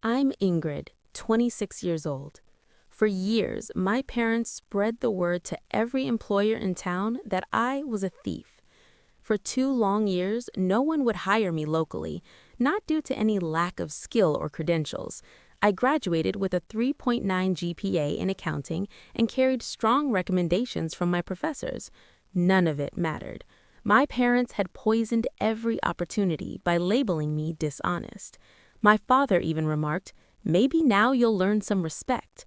I'm Ingrid, 26 years old. For years, my parents spread the word to every employer in town that I was a thief. For 2 long years, no one would hire me locally, not due to any lack of skill or credentials. I graduated with a 3.9 GPA in accounting and carried strong recommendations from my professors. None of it mattered. My parents had poisoned every opportunity by labeling me dishonest. My father even remarked, "Maybe now you'll learn some respect."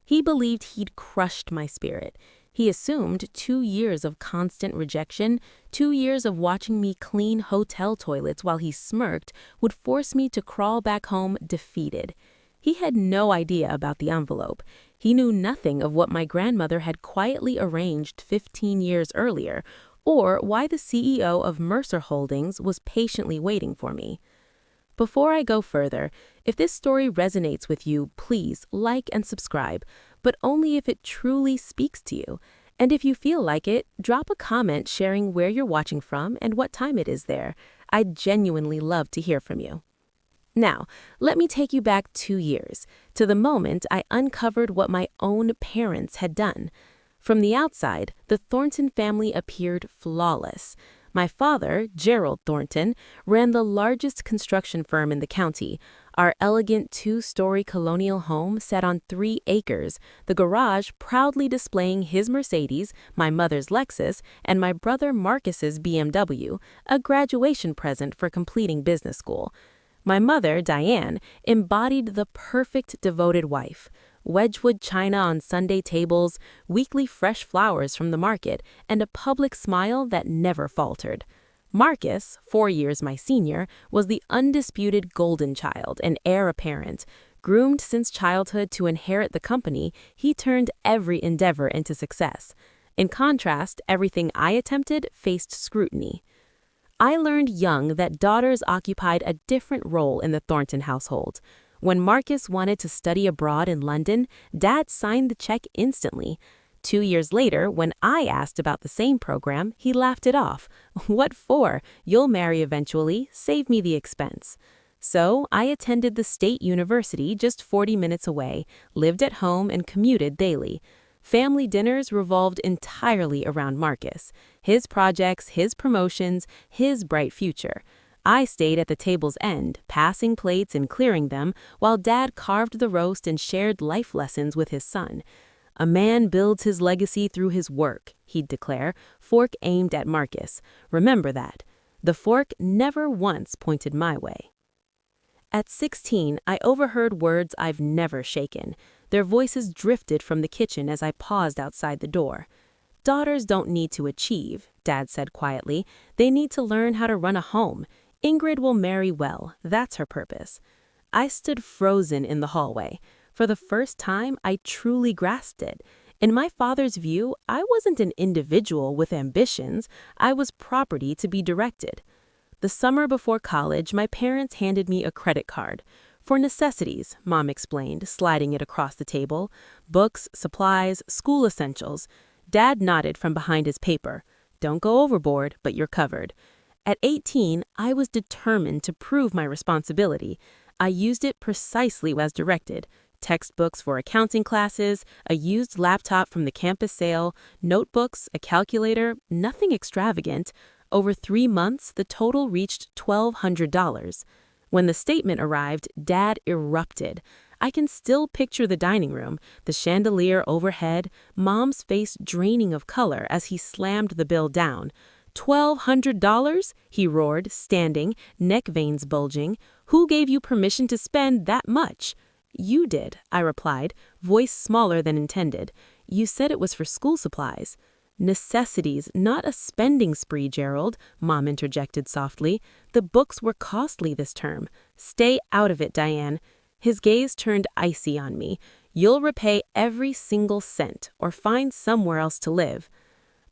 He believed he'd crushed my spirit. He assumed 2 years of constant rejection, 2 years of watching me clean hotel toilets while he smirked, would force me to crawl back home defeated. He had no idea about the envelope. He knew nothing of what my grandmother had quietly arranged 15 years earlier, or why the CEO of Mercer Holdings was patiently waiting for me. Before I go further, if this story resonates with you, please like and subscribe, but only if it truly speaks to you. And if you feel like it, drop a comment sharing where you're watching from and what time it is there. I'd genuinely love to hear from you. Now, let me take you back 2 years, to the moment I uncovered what my own parents had done. From the outside, the Thornton family appeared flawless. My father, Gerald Thornton, ran the largest construction firm in the county. Our elegant 2-story colonial home sat on 3 acres, the garage proudly displaying his Mercedes, my mother's Lexus, and my brother Marcus's BMW, a graduation present for completing business school. My mother, Diane, embodied the perfect devoted wife. Wedgwood china on Sunday tables, weekly fresh flowers from the market, and a public smile that never faltered. Marcus, 4 years my senior, was the undisputed golden child and heir apparent. Groomed since childhood to inherit the company, he turned every endeavor into success. In contrast, everything I attempted faced scrutiny. I learned young that daughters occupied a different role in the Thornton household. When Marcus wanted to study abroad in London, Dad signed the check instantly. 2 years later, when I asked about the same program, he laughed it off. "What for? You'll marry eventually. Save me the expense." So I attended the state university just 40 minutes away, lived at home, and commuted daily. Family dinners revolved entirely around Marcus, his projects, his promotions, his bright future. I stayed at the table's end, passing plates and clearing them, while Dad carved the roast and shared life lessons with his son. "A man builds his legacy through his work," he'd declare, fork aimed at Marcus. Remember that. The fork never once pointed my way. At 16, I overheard words I've never shaken. Their voices drifted from the kitchen as I paused outside the door. "Daughters don't need to achieve," Dad said quietly. "They need to learn how to run a home. Ingrid will marry well. That's her purpose." I stood frozen in the hallway. For the first time, I truly grasped it. In my father's view, I wasn't an individual with ambitions. I was property to be directed. The summer before college, my parents handed me a credit card. "For necessities," Mom explained, sliding it across the table. "Books, supplies, school essentials." Dad nodded from behind his paper. "Don't go overboard, but you're covered." At 18, I was determined to prove my responsibility. I used it precisely as directed. Textbooks for accounting classes, a used laptop from the campus sale, notebooks, a calculator, nothing extravagant. Over 3 months, the total reached $1,200. When the statement arrived, Dad erupted. I can still picture the dining room, the chandelier overhead, Mom's face draining of color as he slammed the bill down. $1,200? He roared, standing, neck veins bulging. "Who gave you permission to spend that much?" "You did," I replied, voice smaller than intended. "You said it was for school supplies." "Necessities, not a spending spree, Gerald," Mom interjected softly. "The books were costly this term. Stay out of it, Diane." His gaze turned icy on me. "You'll repay every single cent or find somewhere else to live."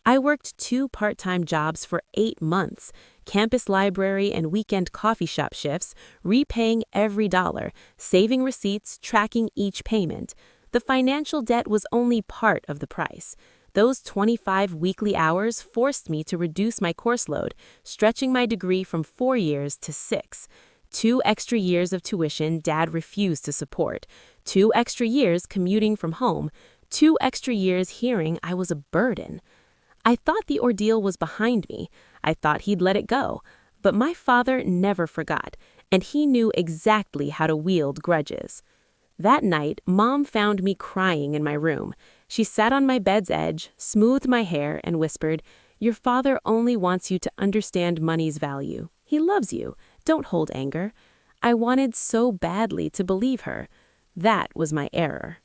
I worked 2 part-time jobs for 8 months, campus library and weekend coffee shop shifts, repaying every dollar, saving receipts, tracking each payment. The financial debt was only part of the price. Those 25 weekly hours forced me to reduce my course load, stretching my degree from 4 years to 6. 2 extra years of tuition Dad refused to support, 2 extra years commuting from home, 2 extra years hearing I was a burden. I thought the ordeal was behind me. I thought he'd let it go. But my father never forgot, and he knew exactly how to wield grudges. That night, Mom found me crying in my room. She sat on my bed's edge, smoothed my hair, and whispered, "Your father only wants you to understand money's value. He loves you. Don't hold anger." I wanted so badly to believe her. That was my error.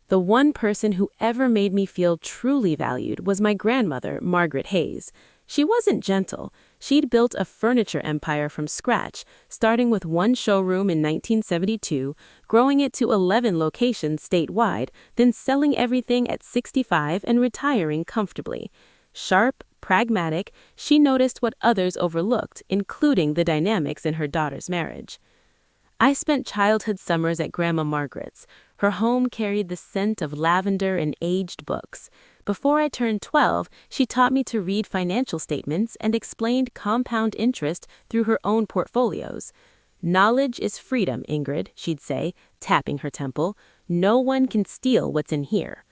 The one person who ever made me feel truly valued was my grandmother, Margaret Hayes. She wasn't gentle. She'd built a furniture empire from scratch, starting with one showroom in 1972, growing it to 11 locations statewide, then selling everything at 65 and retiring comfortably. Sharp, pragmatic, she noticed what others overlooked, including the dynamics in her daughter's marriage. I spent childhood summers at Grandma Margaret's. Her home carried the scent of lavender and aged books. Before I turned 12, she taught me to read financial statements and explained compound interest through her own portfolios. "Knowledge is freedom, Ingrid," she'd say, tapping her temple. "No one can steal what's in here."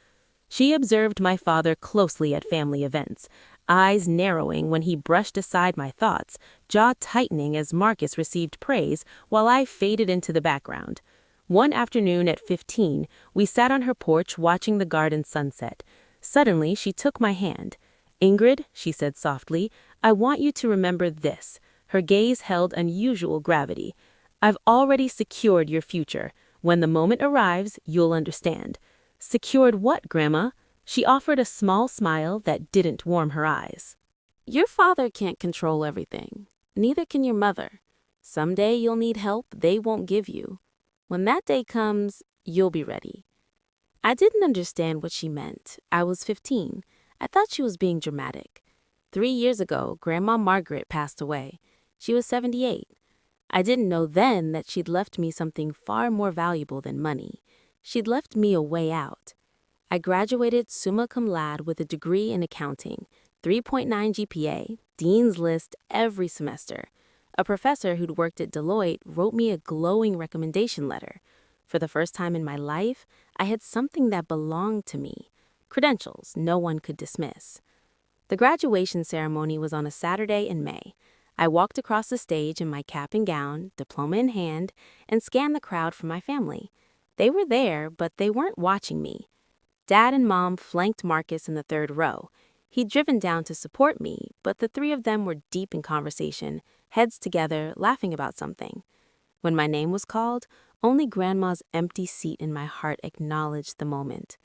She observed my father closely at family events, eyes narrowing when he brushed aside my thoughts, jaw tightening as Marcus received praise while I faded into the background. One afternoon at 15, we sat on her porch watching the garden sunset. Suddenly, she took my hand. "Ingrid," she said softly, "I want you to remember this." Her gaze held unusual gravity. "I've already secured your future. When the moment arrives, you'll understand." "Secured what, Grandma?" She offered a small smile that didn't warm her eyes. "Your father can't control everything. Neither can your mother. Someday you'll need help they won't give you. When that day comes, you'll be ready." I didn't understand what she meant. I was 15. I thought she was being dramatic. 3 years ago, Grandma Margaret passed away. She was 78. I didn't know then that she'd left me something far more valuable than money. She'd left me a way out. I graduated summa cum laude with a degree in accounting, 3.9 GPA, Dean's List every semester. A professor who'd worked at Deloitte wrote me a glowing recommendation letter. For the first time in my life, I had something that belonged to me. Credentials no one could dismiss. The graduation ceremony was on a Saturday in May. I walked across the stage in my cap and gown, diploma in hand, and scanned the crowd for my family. They were there, but they weren't watching me. Dad and Mom flanked Marcus in the third row. He'd driven down to support me, but the three of them were deep in conversation, heads together, laughing about something. When my name was called, only Grandma's empty seat in my heart acknowledged the moment.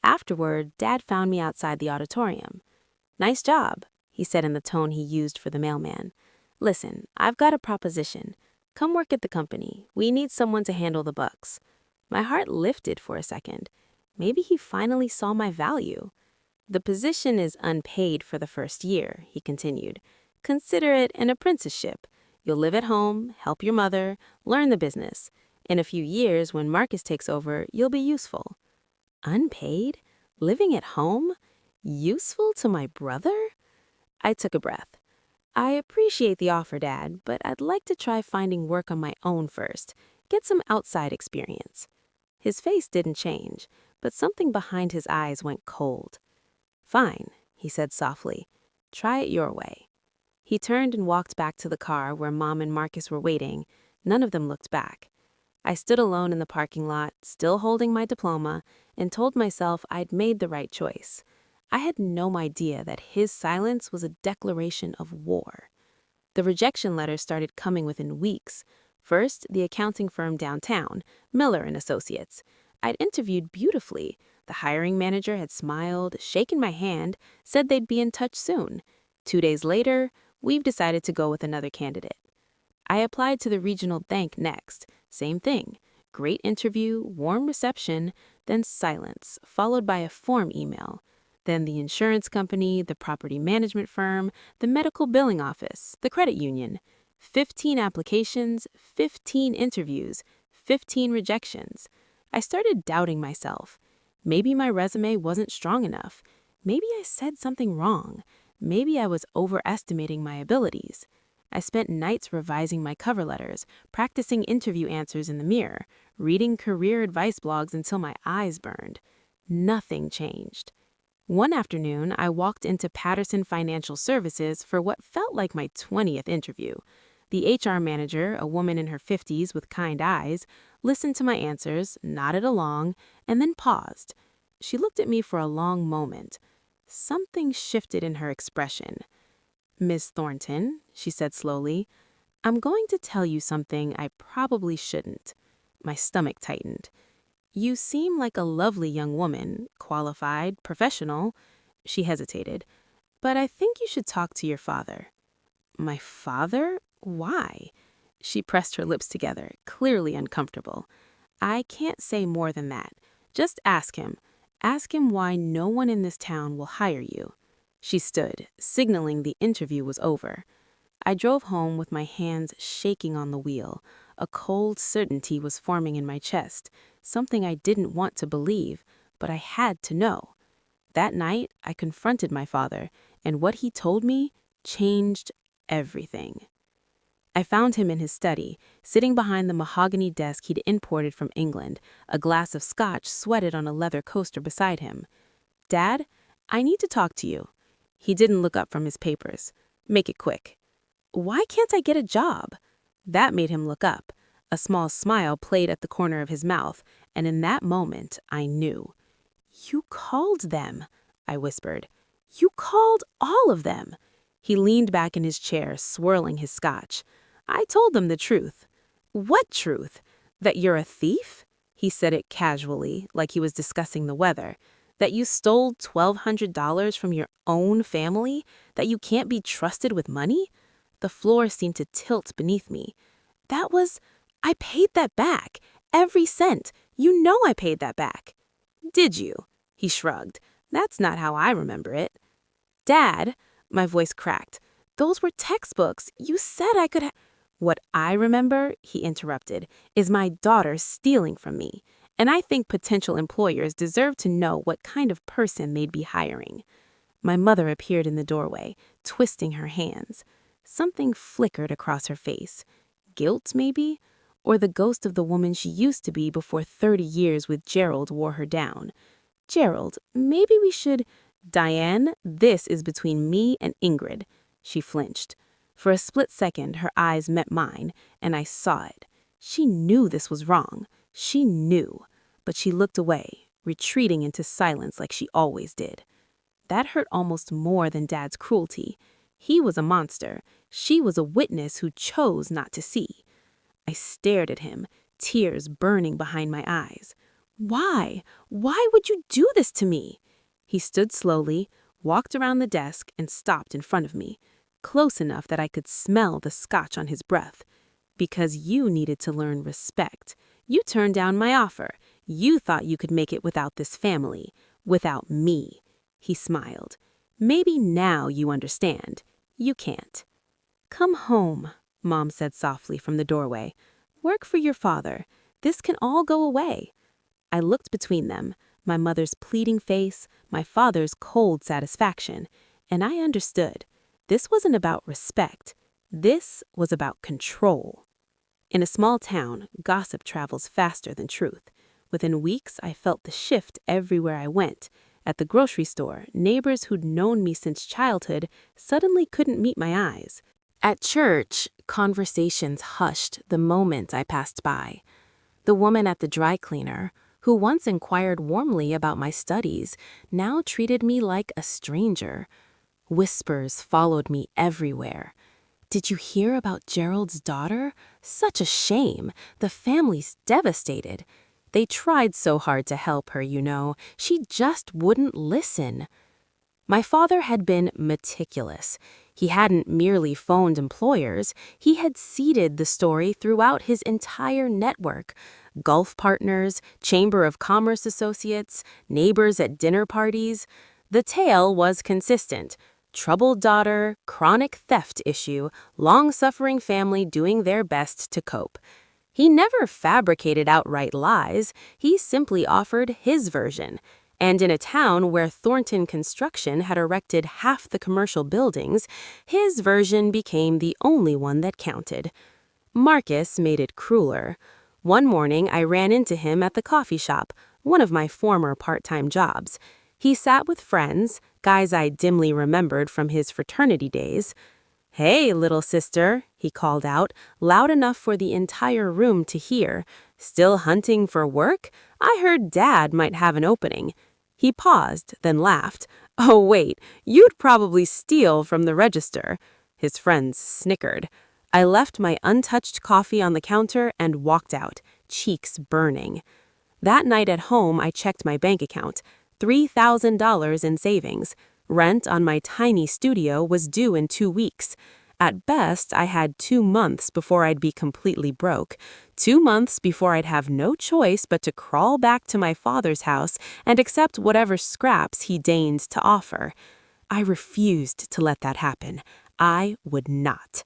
Afterward, Dad found me outside the auditorium. "Nice job," he said in the tone he used for the mailman. "Listen, I've got a proposition. Come work at the company. We need someone to handle the books." My heart lifted for a second. Maybe he finally saw my value. "The position is unpaid for the first year," he continued. "Consider it an apprenticeship. You'll live at home, help your mother, learn the business. In a few years, when Marcus takes over, you'll be useful." Unpaid? Living at home? Useful to my brother? I took a breath. "I appreciate the offer, Dad, but I'd like to try finding work on my own first. Get some outside experience." His face didn't change, but something behind his eyes went cold. "Fine," he said softly. "Try it your way." He turned and walked back to the car where Mom and Marcus were waiting. None of them looked back. I stood alone in the parking lot, still holding my diploma, and told myself I'd made the right choice. I had no idea that his silence was a declaration of war. The rejection letters started coming within weeks. First, the accounting firm downtown, Miller and Associates. I'd interviewed beautifully. The hiring manager had smiled, shaken my hand, said they'd be in touch soon. 2 days later, we've decided to go with another candidate. I applied to the regional bank next. Same thing. Great interview, warm reception, then silence, followed by a form email. Then the insurance company, the property management firm, the medical billing office, the credit union. 15 applications, 15 interviews, 15 rejections. I started doubting myself. Maybe my resume wasn't strong enough. Maybe I said something wrong. Maybe I was overestimating my abilities. I spent nights revising my cover letters, practicing interview answers in the mirror, reading career advice blogs until my eyes burned. Nothing changed. One afternoon, I walked into Patterson Financial Services for what felt like my 20th interview. The HR manager, a woman in her 50s with kind eyes, listened to my answers, nodded along, and then paused. She looked at me for a long moment. Something shifted in her expression. "Miss Thornton," she said slowly, "I'm going to tell you something I probably shouldn't." My stomach tightened. "You seem like a lovely young woman, qualified, professional." She hesitated. "But I think you should talk to your father." "My father? Why?" She pressed her lips together, clearly uncomfortable. "I can't say more than that. Just ask him. Ask him why no one in this town will hire you." She stood, signaling the interview was over. I drove home with my hands shaking on the wheel. A cold certainty was forming in my chest, something I didn't want to believe, but I had to know. That night, I confronted my father, and what he told me changed everything. I found him in his study, sitting behind the mahogany desk he'd imported from England, a glass of scotch sweated on a leather coaster beside him. "Dad, I need to talk to you." He didn't look up from his papers. "Make it quick." "Why can't I get a job?" That made him look up. A small smile played at the corner of his mouth, and in that moment, I knew. "You called them," I whispered. "You called all of them." He leaned back in his chair, swirling his scotch. "I told them the truth." "What truth? That you're a thief?" He said it casually, like he was discussing the weather. "That you stole $1,200 from your own family? That you can't be trusted with money?" The floor seemed to tilt beneath me. I paid that back. Every cent. You know I paid that back." "Did you?" He shrugged. "That's not how I remember it." "Dad," my voice cracked, "those were textbooks. You said I could "What I remember," he interrupted, "is my daughter stealing from me. And I think potential employers deserve to know what kind of person they'd be hiring." My mother appeared in the doorway, twisting her hands. Something flickered across her face. Guilt, maybe? Or the ghost of the woman she used to be before 30 years with Gerald wore her down. "Gerald, maybe we should—" "Diane, this is between me and Ingrid." She flinched. For a split second, her eyes met mine, and I saw it. She knew this was wrong. She knew. But she looked away, retreating into silence like she always did. That hurt almost more than Dad's cruelty. He was a monster. She was a witness who chose not to see. I stared at him, tears burning behind my eyes. "Why? Why would you do this to me?" He stood slowly, walked around the desk, and stopped in front of me, close enough that I could smell the scotch on his breath. "Because you needed to learn respect. You turned down my offer. You thought you could make it without this family, without me." He smiled. "Maybe now you understand. You can't." "Come home," Mom said softly from the doorway. "Work for your father. This can all go away." I looked between them, my mother's pleading face, my father's cold satisfaction, and I understood. This wasn't about respect. This was about control. In a small town, gossip travels faster than truth. Within weeks, I felt the shift everywhere I went. At the grocery store, neighbors who'd known me since childhood suddenly couldn't meet my eyes. At church, conversations hushed the moment I passed by. The woman at the dry cleaner, who once inquired warmly about my studies, now treated me like a stranger. Whispers followed me everywhere. "Did you hear about Gerald's daughter? Such a shame. The family's devastated. They tried so hard to help her, you know. She just wouldn't listen." My father had been meticulous. He hadn't merely phoned employers. He had seeded the story throughout his entire network. Golf partners, Chamber of Commerce associates, neighbors at dinner parties. The tale was consistent. Troubled daughter, chronic theft issue, long-suffering family doing their best to cope. He never fabricated outright lies. He simply offered his version. And in a town where Thornton Construction had erected half the commercial buildings, his version became the only one that counted. Marcus made it crueler. One morning, I ran into him at the coffee shop, one of my former part-time jobs. He sat with friends, guys I dimly remembered from his fraternity days. "Hey, little sister," he called out, loud enough for the entire room to hear. "Still hunting for work? I heard Dad might have an opening." He paused, then laughed. "Oh, wait, you'd probably steal from the register." His friends snickered. I left my untouched coffee on the counter and walked out, cheeks burning. That night at home, I checked my bank account. $3,000 in savings. Rent on my tiny studio was due in 2 weeks. At best, I had 2 months before I'd be completely broke. 2 months before I'd have no choice but to crawl back to my father's house and accept whatever scraps he deigned to offer. I refused to let that happen. I would not.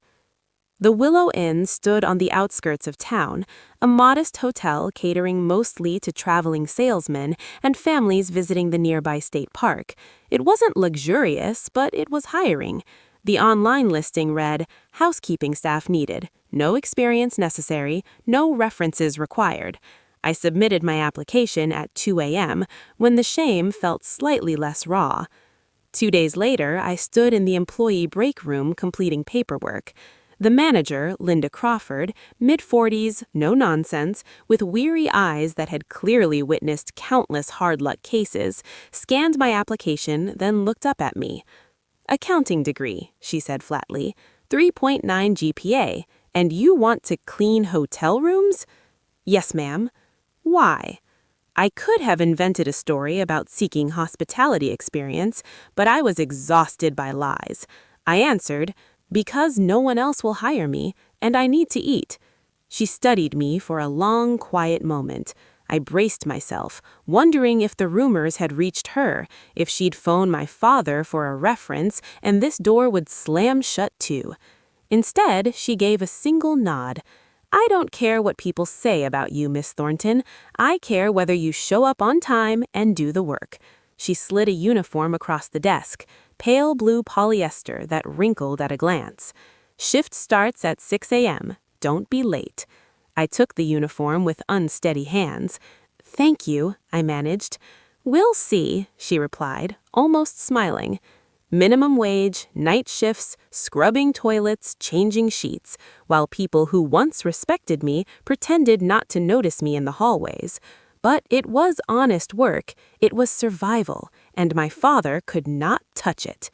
The Willow Inn stood on the outskirts of town, a modest hotel catering mostly to traveling salesmen and families visiting the nearby state park. It wasn't luxurious, but it was hiring. The online listing read, "Housekeeping staff needed. No experience necessary. No references required." I submitted my application at 2 a.m. when the shame felt slightly less raw. 2 days later, I stood in the employee break room completing paperwork. The manager, Linda Crawford, mid-40s, no nonsense, with weary eyes that had clearly witnessed countless hard-luck cases, scanned my application, then looked up at me. "Accounting degree," she said flatly, "3.9 GPA, and you want to clean hotel rooms?" "Yes, ma'am." "Why?" I could have invented a story about seeking hospitality experience, but I was exhausted by lies. I answered, "Because no one else will hire me, and I need to eat." She studied me for a long, quiet moment. I braced myself, wondering if the rumors had reached her, if she'd phone my father for a reference, and this door would slam shut too. Instead, she gave a single nod. "I don't care what people say about you, Miss Thornton. I care whether you show up on time and do the work." She slid a uniform across the desk, pale blue polyester that wrinkled at a glance. "Shift starts at 6 a.m. Don't be late." I took the uniform with unsteady hands. "Thank you," I managed. "We'll see," she replied, almost smiling. Minimum wage, night shifts, scrubbing toilets, changing sheets, while people who once respected me pretended not to notice me in the hallways. But it was honest work, it was survival, and my father could not touch it.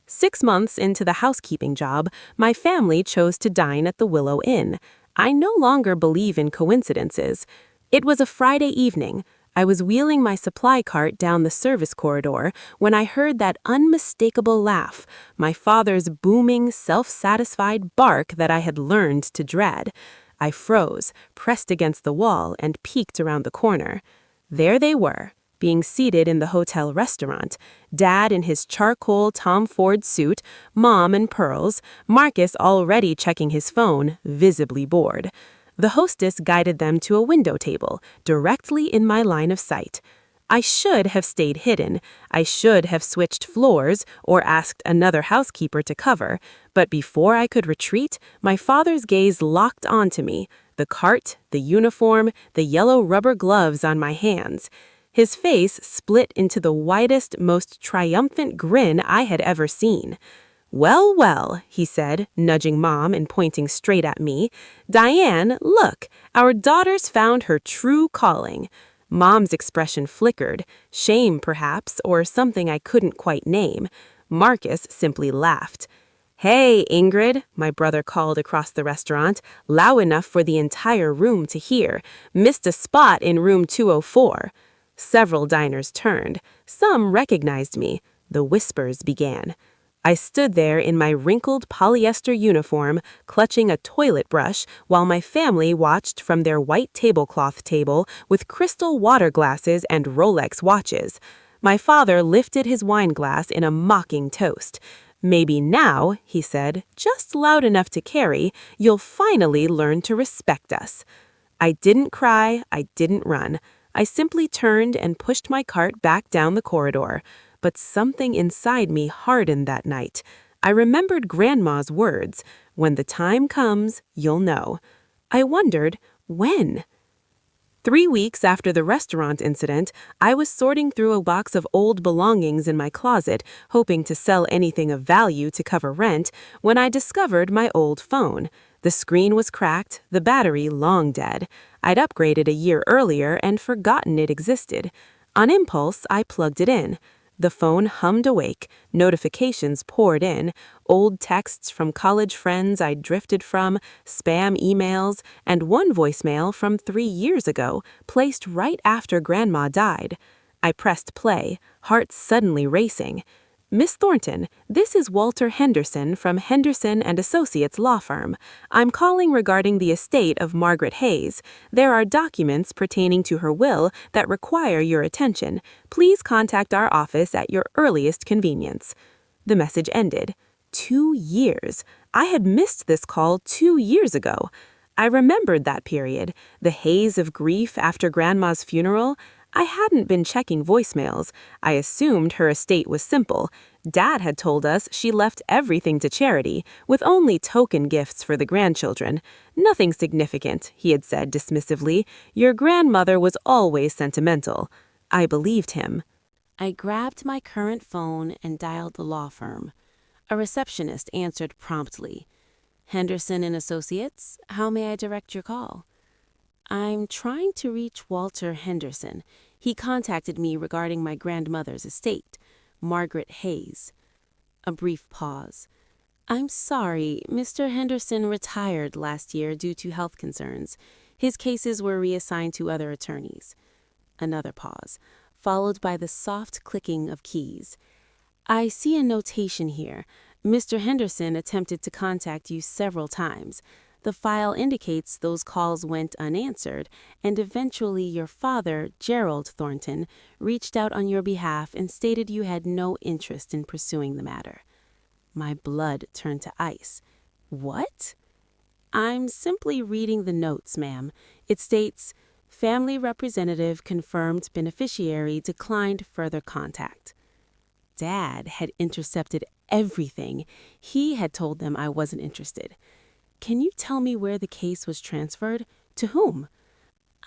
6 months into the housekeeping job, my family chose to dine at the Willow Inn. I no longer believe in coincidences. It was a Friday evening. I was wheeling my supply cart down the service corridor when I heard that unmistakable laugh, my father's booming, self-satisfied bark that I had learned to dread. I froze, pressed against the wall, and peeked around the corner. There they were, being seated in the hotel restaurant, Dad in his charcoal Tom Ford suit, Mom in pearls, Marcus already checking his phone, visibly bored. The hostess guided them to a window table, directly in my line of sight. I should have stayed hidden. I should have switched floors or asked another housekeeper to cover. But before I could retreat, my father's gaze locked onto me, the cart, the uniform, the yellow rubber gloves on my hands. His face split into the widest, most triumphant grin I had ever seen. "Well, well," he said, nudging Mom and pointing straight at me. "Diane, look, our daughter's found her true calling." Mom's expression flickered, shame perhaps, or something I couldn't quite name. Marcus simply laughed. "Hey, Ingrid," my brother called across the restaurant, loud enough for the entire room to hear. "Missed a spot in room 204. Several diners turned. Some recognized me. The whispers began. I stood there in my wrinkled polyester uniform, clutching a toilet brush, while my family watched from their white tablecloth table with crystal water glasses and Rolex watches. My father lifted his wine glass in a mocking toast. "Maybe now," he said, just loud enough to carry, "you'll finally learn to respect us." I didn't cry, I didn't run. I simply turned and pushed my cart back down the corridor. But something inside me hardened that night. I remembered Grandma's words, "When the time comes, you'll know." I wondered, when? 3 weeks after the restaurant incident, I was sorting through a box of old belongings in my closet, hoping to sell anything of value to cover rent, when I discovered my old phone. The screen was cracked, the battery long dead. I'd upgraded a year earlier and forgotten it existed. On impulse, I plugged it in. The phone hummed awake, notifications poured in, old texts from college friends I'd drifted from, spam emails, and one voicemail from 3 years ago, placed right after Grandma died. I pressed play, heart suddenly racing. "Miss Thornton, this is Walter Henderson from Henderson and Associates law firm. I'm calling regarding the estate of Margaret Hayes. There are documents pertaining to her will that require your attention. Please contact our office at your earliest convenience." The message ended. 2 years. I had missed this call 2 years ago. I remembered that period, the haze of grief after Grandma's funeral. I hadn't been checking voicemails. I assumed her estate was simple. Dad had told us she left everything to charity, with only token gifts for the grandchildren. "Nothing significant," he had said dismissively. "Your grandmother was always sentimental." I believed him. I grabbed my current phone and dialed the law firm. A receptionist answered promptly. "Henderson and Associates, how may I direct your call?" "I'm trying to reach Walter Henderson. He contacted me regarding my grandmother's estate, Margaret Hayes." A brief pause. "I'm sorry, Mr. Henderson retired last year due to health concerns. His cases were reassigned to other attorneys." Another pause, followed by the soft clicking of keys. "I see a notation here. Mr. Henderson attempted to contact you several times. The file indicates those calls went unanswered, and eventually your father, Gerald Thornton, reached out on your behalf and stated you had no interest in pursuing the matter." My blood turned to ice. "What?" "I'm simply reading the notes, ma'am. It states, 'Family representative confirmed beneficiary declined further contact.'" Dad had intercepted everything. He had told them I wasn't interested. "Can you tell me where the case was transferred? To whom?"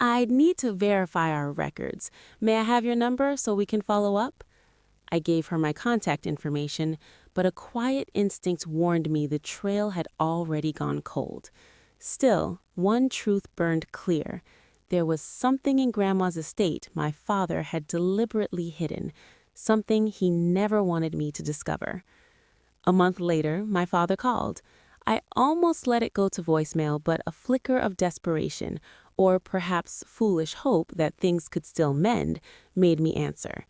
"I'd need to verify our records. May I have your number so we can follow up?" I gave her my contact information, but a quiet instinct warned me the trail had already gone cold. Still, one truth burned clear. There was something in Grandma's estate my father had deliberately hidden, something he never wanted me to discover. A month later, my father called. I almost let it go to voicemail, but a flicker of desperation, or perhaps foolish hope that things could still mend, made me answer.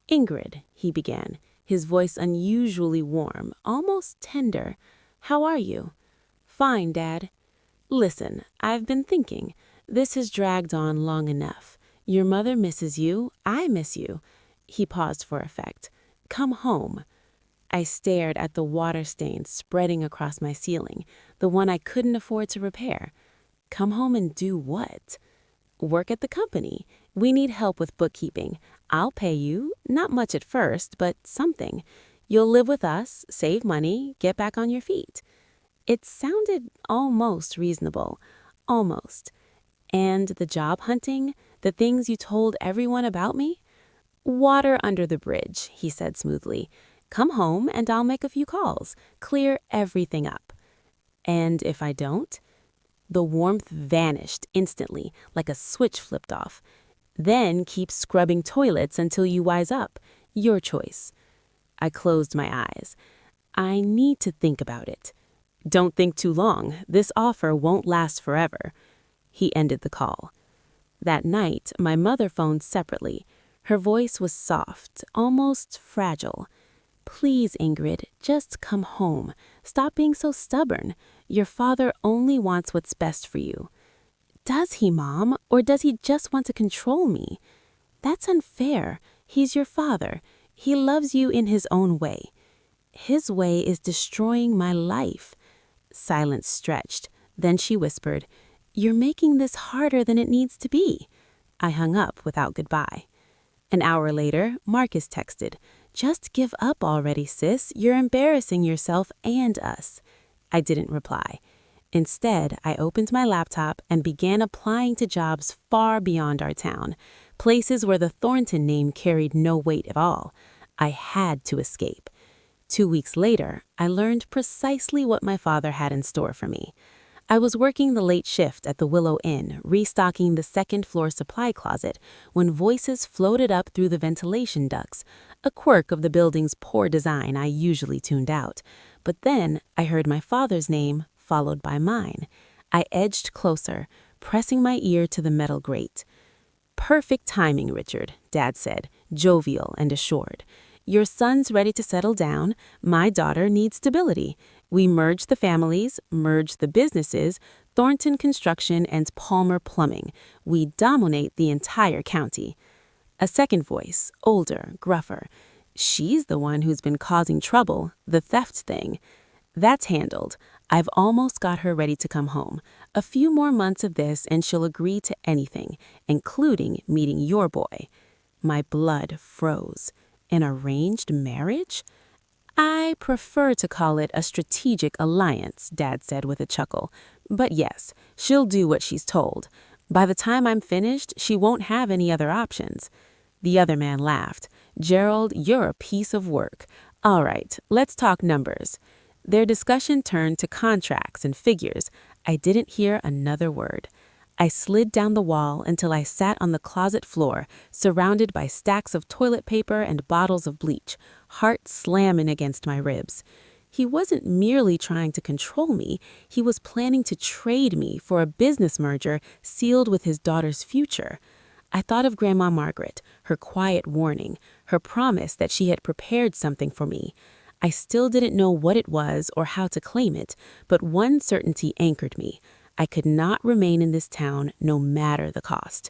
"Ingrid," he began, his voice unusually warm, almost tender. "How are you?" "Fine, Dad." "Listen, I've been thinking. This has dragged on long enough. Your mother misses you. I miss you." He paused for effect. "Come home." I stared at the water stains spreading across my ceiling, the one I couldn't afford to repair. "Come home and do what?" "Work at the company. We need help with bookkeeping. I'll pay you, not much at first, but something. You'll live with us, save money, get back on your feet." It sounded almost reasonable. Almost. "And the job hunting? The things you told everyone about me?" "Water under the bridge," he said smoothly. "Come home and I'll make a few calls, clear everything up." "And if I don't?" The warmth vanished instantly, like a switch flipped off. "Then keep scrubbing toilets until you wise up. Your choice." I closed my eyes. "I need to think about it." "Don't think too long. This offer won't last forever." He ended the call. That night, my mother phoned separately. Her voice was soft, almost fragile. "Please, Ingrid, just come home. Stop being so stubborn. Your father only wants what's best for you." "Does he, Mom? Or does he just want to control me?" "That's unfair. He's your father. He loves you in his own way." "His way is destroying my life." Silence stretched. Then she whispered, "You're making this harder than it needs to be." I hung up without goodbye. An hour later, Marcus texted, "Just give up already, sis. You're embarrassing yourself and us." I didn't reply. Instead, I opened my laptop and began applying to jobs far beyond our town, places where the Thornton name carried no weight at all. I had to escape. 2 weeks later, I learned precisely what my father had in store for me. I was working the late shift at the Willow Inn, restocking the second-floor supply closet, when voices floated up through the ventilation ducts, a quirk of the building's poor design I usually tuned out. But then I heard my father's name, followed by mine. I edged closer, pressing my ear to the metal grate. "Perfect timing, Richard," Dad said, jovial and assured. "Your son's ready to settle down. My daughter needs stability. We merged the families, merged the businesses, Thornton Construction and Palmer Plumbing. We dominate the entire county." A second voice, older, gruffer. "She's the one who's been causing trouble, the theft thing." "That's handled. I've almost got her ready to come home. A few more months of this and she'll agree to anything, including meeting your boy." My blood froze. An arranged marriage? "I prefer to call it a strategic alliance," Dad said with a chuckle. "But yes, she'll do what she's told. By the time I'm finished, she won't have any other options." The other man laughed. "Gerald, you're a piece of work. All right, let's talk numbers." Their discussion turned to contracts and figures. I didn't hear another word. I slid down the wall until I sat on the closet floor, surrounded by stacks of toilet paper and bottles of bleach, heart slamming against my ribs. He wasn't merely trying to control me, he was planning to trade me for a business merger sealed with his daughter's future. I thought of Grandma Margaret, her quiet warning, her promise that she had prepared something for me. I still didn't know what it was or how to claim it, but one certainty anchored me. I could not remain in this town no matter the cost.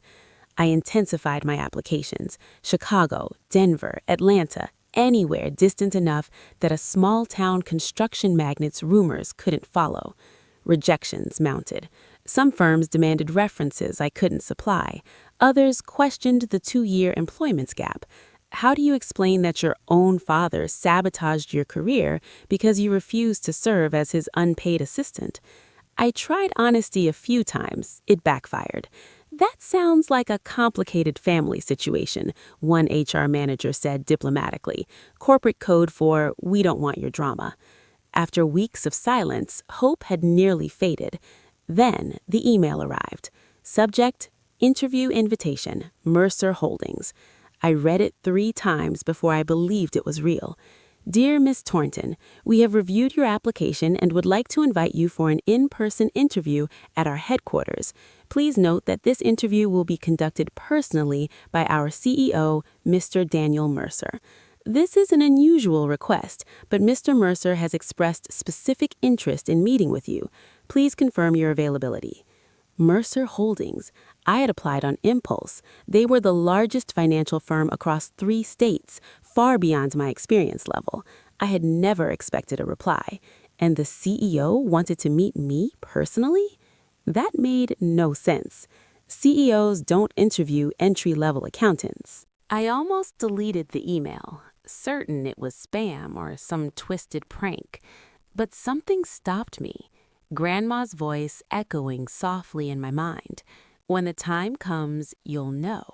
I intensified my applications. Chicago, Denver, Atlanta, anywhere distant enough that a small-town construction magnate's rumors couldn't follow. Rejections mounted. Some firms demanded references I couldn't supply. Others questioned the 2-year employment gap. How do you explain that your own father sabotaged your career because you refused to serve as his unpaid assistant? I tried honesty a few times. It backfired. "That sounds like a complicated family situation," one HR manager said diplomatically. Corporate code for "we don't want your drama." After weeks of silence, hope had nearly faded. Then the email arrived. Subject, interview invitation, Mercer Holdings. I read it 3 times before I believed it was real. "Dear Miss Thornton, we have reviewed your application and would like to invite you for an in-person interview at our headquarters. Please note that this interview will be conducted personally by our CEO, Mr. Daniel Mercer. This is an unusual request, but Mr. Mercer has expressed specific interest in meeting with you. Please confirm your availability." Mercer Holdings. I had applied on impulse. They were the largest financial firm across 3 states, far beyond my experience level. I had never expected a reply. And the CEO wanted to meet me personally? That made no sense. CEOs don't interview entry-level accountants. I almost deleted the email, certain it was spam or some twisted prank. But something stopped me. Grandma's voice echoing softly in my mind. "When the time comes, you'll know."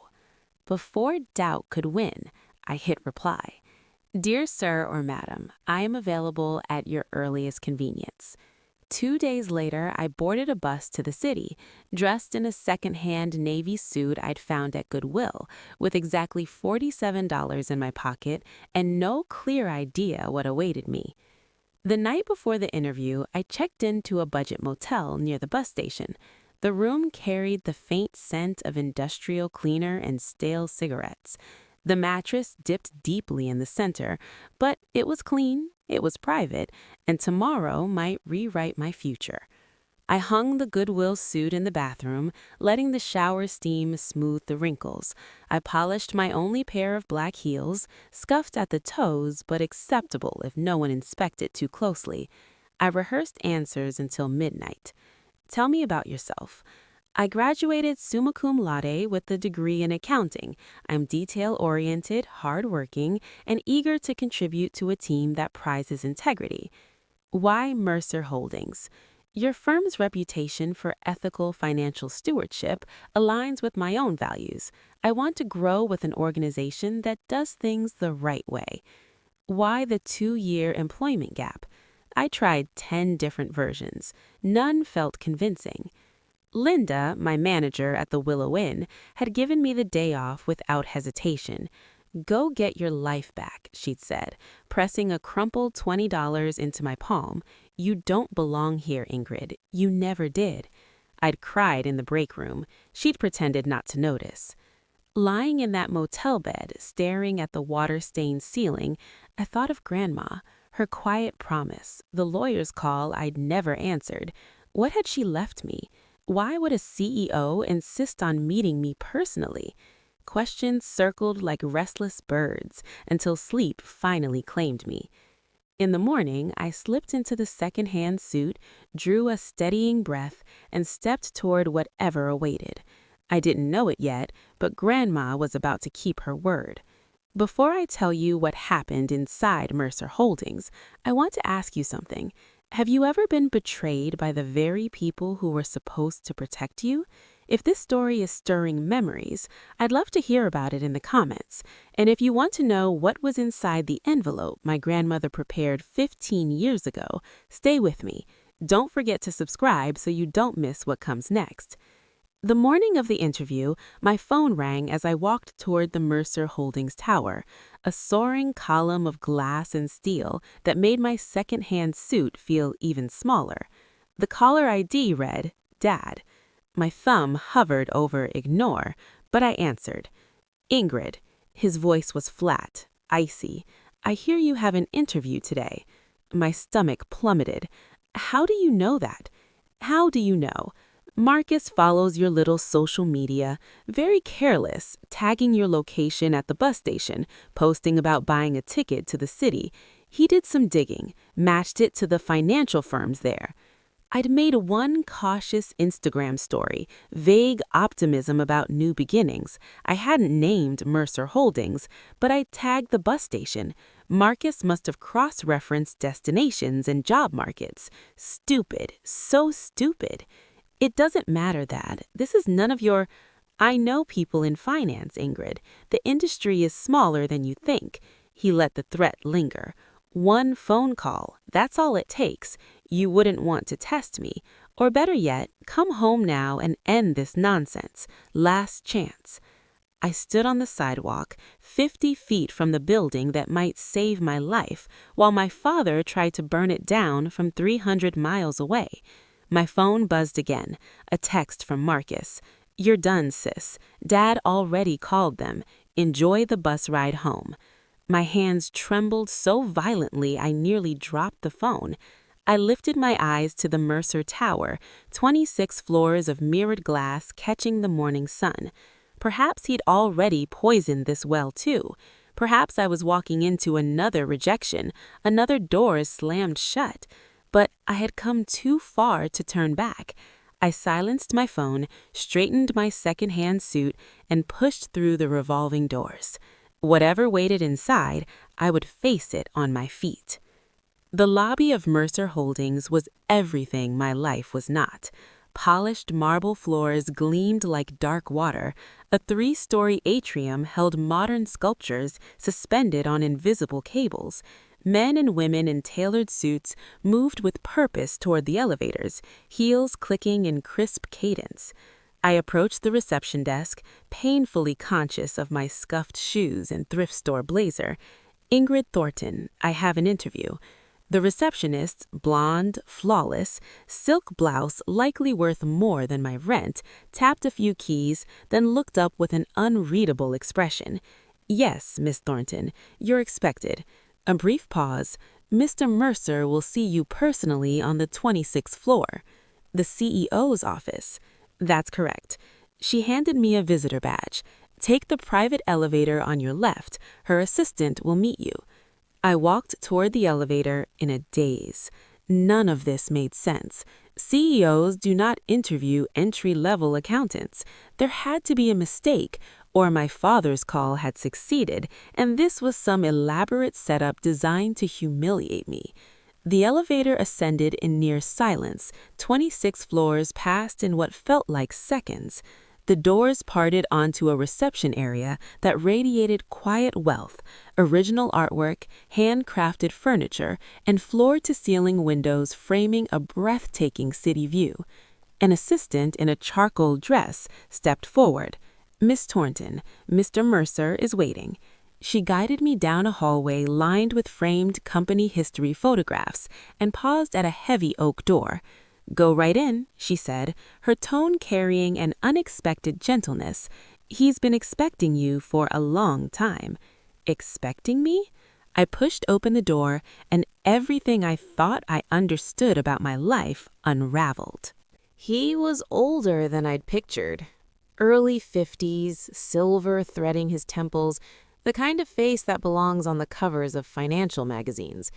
Before doubt could win, I hit reply. "Dear Sir or Madam, I am available at your earliest convenience." 2 days later, I boarded a bus to the city, dressed in a second-hand navy suit I'd found at Goodwill, with exactly $47 in my pocket and no clear idea what awaited me. The night before the interview, I checked into a budget motel near the bus station. The room carried the faint scent of industrial cleaner and stale cigarettes. The mattress dipped deeply in the center, but it was clean, it was private, and tomorrow might rewrite my future. I hung the Goodwill suit in the bathroom, letting the shower steam smooth the wrinkles. I polished my only pair of black heels, scuffed at the toes but acceptable if no one inspected too closely. I rehearsed answers until midnight. "Tell me about yourself." I graduated summa cum laude with a degree in accounting. I'm detail-oriented, hardworking, and eager to contribute to a team that prizes integrity. Why Mercer Holdings? Your firm's reputation for ethical financial stewardship aligns with my own values. I want to grow with an organization that does things the right way. Why the 2-year employment gap? I tried 10 different versions. None felt convincing. Linda, my manager at the Willow Inn, had given me the day off without hesitation. Go get your life back, she'd said, pressing a crumpled $20 into my palm. You don't belong here, Ingrid. You never did. I'd cried in the break room. She'd pretended not to notice. Lying in that motel bed, staring at the water-stained ceiling, I thought of Grandma, her quiet promise, the lawyer's call I'd never answered. What had she left me? Why would a CEO insist on meeting me personally? Questions circled like restless birds until sleep finally claimed me. In the morning, I slipped into the second-hand suit, drew a steadying breath, and stepped toward whatever awaited. I didn't know it yet, but Grandma was about to keep her word. Before I tell you what happened inside Mercer Holdings, I want to ask you something. Have you ever been betrayed by the very people who were supposed to protect you? If this story is stirring memories, I'd love to hear about it in the comments. And if you want to know what was inside the envelope my grandmother prepared 15 years ago, stay with me. Don't forget to subscribe so you don't miss what comes next. The morning of the interview, my phone rang as I walked toward the Mercer Holdings Tower, a soaring column of glass and steel that made my second-hand suit feel even smaller. The caller ID read, Dad. My thumb hovered over ignore, but I answered. Ingrid. His voice was flat, icy. I hear you have an interview today. My stomach plummeted. How do you know that? How do you know? Marcus follows your little social media, very careless, tagging your location at the bus station, posting about buying a ticket to the city. He did some digging, matched it to the financial firms there. I'd made one cautious Instagram story, vague optimism about new beginnings. I hadn't named Mercer Holdings, but I tagged the bus station. Marcus must have cross-referenced destinations and job markets. Stupid, so stupid. It doesn't matter, Dad. This is none of your... I know people in finance, Ingrid. The industry is smaller than you think. He let the threat linger. One phone call, that's all it takes. You wouldn't want to test me. Or better yet, come home now and end this nonsense. Last chance. I stood on the sidewalk, 50 feet from the building that might save my life, while my father tried to burn it down from 300 miles away. My phone buzzed again, a text from Marcus. You're done, sis. Dad already called them. Enjoy the bus ride home. My hands trembled so violently I nearly dropped the phone. I lifted my eyes to the Mercer Tower, 26 floors of mirrored glass catching the morning sun. Perhaps he'd already poisoned this well too. Perhaps I was walking into another rejection, another door slammed shut. But I had come too far to turn back. I silenced my phone, straightened my second-hand suit, and pushed through the revolving doors. Whatever waited inside, I would face it on my feet. The lobby of Mercer Holdings was everything my life was not. Polished marble floors gleamed like dark water. A 3-story atrium held modern sculptures suspended on invisible cables. Men and women in tailored suits moved with purpose toward the elevators, heels clicking in crisp cadence. I approached the reception desk, painfully conscious of my scuffed shoes and thrift store blazer. Ingrid Thornton, I have an interview. The receptionist, blonde, flawless, silk blouse likely worth more than my rent, tapped a few keys, then looked up with an unreadable expression. Yes, Miss Thornton, you're expected. A brief pause. Mr. Mercer will see you personally on the 26th floor. The CEO's office. That's correct. She handed me a visitor badge. Take the private elevator on your left. Her assistant will meet you. I walked toward the elevator in a daze. None of this made sense. CEOs do not interview entry-level accountants. There had to be a mistake, or my father's call had succeeded, and this was some elaborate setup designed to humiliate me. The elevator ascended in near silence. 26 floors passed in what felt like seconds. The doors parted onto a reception area that radiated quiet wealth, original artwork, handcrafted furniture, and floor-to-ceiling windows framing a breathtaking city view. An assistant in a charcoal dress stepped forward. "Miss Thornton, Mr. Mercer is waiting." She guided me down a hallway lined with framed company history photographs and paused at a heavy oak door. "Go right in," she said, her tone carrying an unexpected gentleness. "He's been expecting you for a long time." Expecting me? I pushed open the door, and everything I thought I understood about my life unraveled. He was older than I'd pictured. Early 50s, silver threading his temples, the kind of face that belongs on the covers of financial magazines.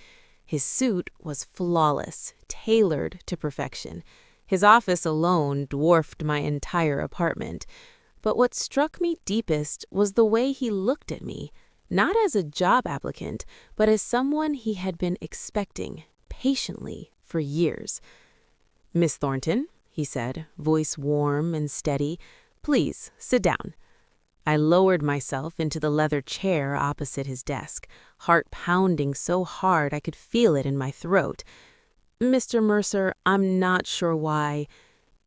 His suit was flawless, tailored to perfection. His office alone dwarfed my entire apartment. But what struck me deepest was the way he looked at me, not as a job applicant, but as someone he had been expecting, patiently, for years. "Miss Thornton," he said, voice warm and steady, "please sit down." I lowered myself into the leather chair opposite his desk, heart pounding so hard I could feel it in my throat. "Mr. Mercer, I'm not sure why."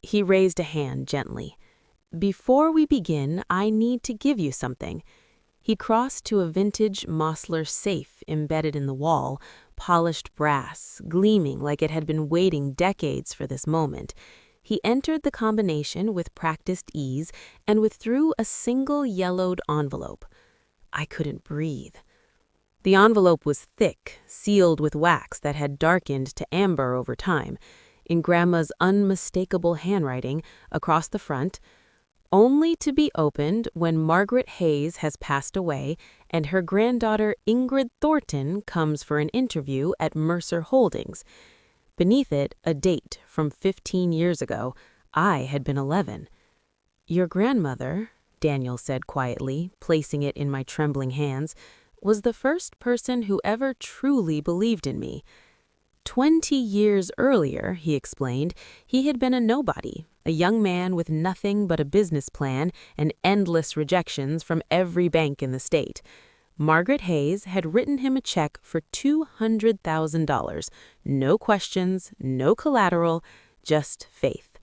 He raised a hand gently. "Before we begin, I need to give you something." He crossed to a vintage Mosler safe embedded in the wall, polished brass, gleaming like it had been waiting decades for this moment. He entered the combination with practiced ease and withdrew a single yellowed envelope. I couldn't breathe. The envelope was thick, sealed with wax that had darkened to amber over time. In Grandma's unmistakable handwriting, across the front, "Only to be opened when Margaret Hayes has passed away and her granddaughter Ingrid Thornton comes for an interview at Mercer Holdings." Beneath it, a date from 15 years ago. I had been 11. "Your grandmother," Daniel said quietly, placing it in my trembling hands, "was the first person who ever truly believed in me. 20 years earlier," he explained, he had been a nobody, a young man with nothing but a business plan and endless rejections from every bank in the state. Margaret Hayes had written him a check for $200,000. No questions, no collateral, just faith.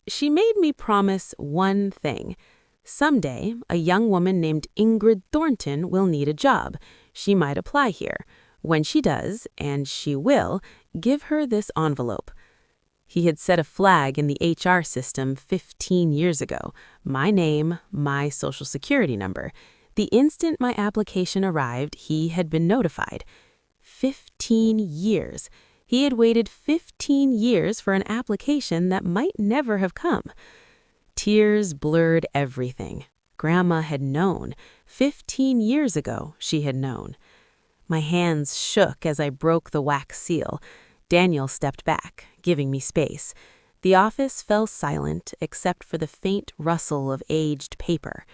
She made me promise one thing. Someday, a young woman named Ingrid Thornton will need a job. She might apply here. When she does, and she will, give her this envelope. He had set a flag in the HR system 15 years ago. My name, my social security number. The instant my application arrived, he had been notified. 15 years. He had waited 15 years for an application that might never have come. Tears blurred everything. Grandma had known. 15 years ago, she had known. My hands shook as I broke the wax seal. Daniel stepped back, giving me space. The office fell silent except for the faint rustle of aged paper.